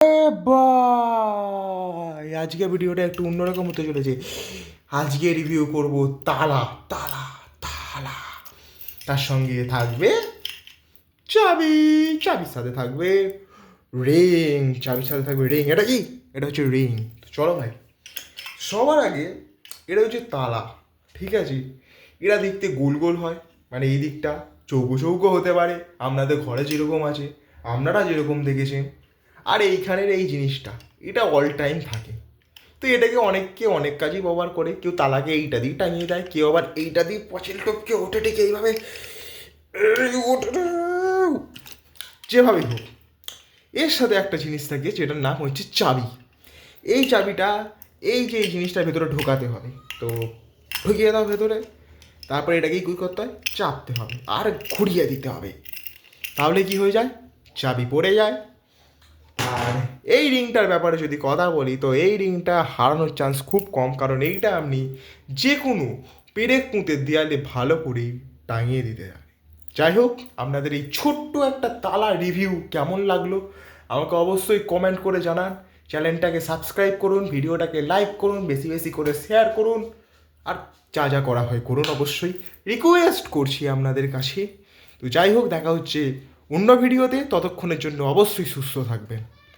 ভাই আজকে ভিডিওটা একটু অন্যরকম হতে চলেছে। আজকে রিভিউ করব তালা তালা তালা। তার সঙ্গে থাকবে চাবি, চাবির সাথে থাকবে রিং, চাবির সাথে থাকবে রিং। এটা কি? এটা হচ্ছে রিং। চলো ভাই, সবার আগে এটা হচ্ছে তালা, ঠিক আছে? এরা দেখতে গোল গোল হয়, মানে এই দিকটা চৌকো চৌকো হতে পারে, আপনাদের ঘরে যেরকম আছে, আপনারা যেরকম দেখেছেন। আর এইখানের এই জিনিসটা, এটা অল টাইম থাকে। তো এটাকে অনেককে অনেক কাজেই ব্যবহার করে। কেউ তালাকে এইটা দিয়ে টাঙিয়ে দেয়, কেউ আবার এইটা দিয়ে পচেল টপকে ওঠে টেকে এইভাবে যেভাবেই হোক। এর সাথে একটা জিনিস থাকে যেটার নাম হচ্ছে চাবি। এই চাবিটা এই যে এই জিনিসটার ভেতরে ঢোকাতে হবে। তো ঢুকিয়ে দাও ভেতরে, তারপরে এটাকেই কী করতে হয়, চাপতে হবে আর ঘুরিয়ে দিতে হবে। তাহলে কি হয়ে যায়, চাবি পড়ে যায়। আর এই রিংটার ব্যাপারে যদি কথা বলি, তো এই রিংটা হারানোর চান্স খুব কম, কারণ এইটা আপনি যে কোনো পেরেক পুঁতের দেয়ালে ভালো করেই টাঙিয়ে দিতে যাবে। যাই হোক, আপনাদের এই ছোট্ট একটা তালা রিভিউ কেমন লাগলো আমাকে অবশ্যই কমেন্ট করে জানান। চ্যানেলটাকে সাবস্ক্রাইব করুন, ভিডিওটাকে লাইক করুন, বেশি বেশি করে শেয়ার করুন, আর যা যা করা হয় করুন। অবশ্যই রিকোয়েস্ট করছি আপনাদের কাছে। তো যাই হোক, দেখা হচ্ছে অন্য ভিডিওতে। ততক্ষণের জন্য অবশ্যই সুস্থ থাকবেন।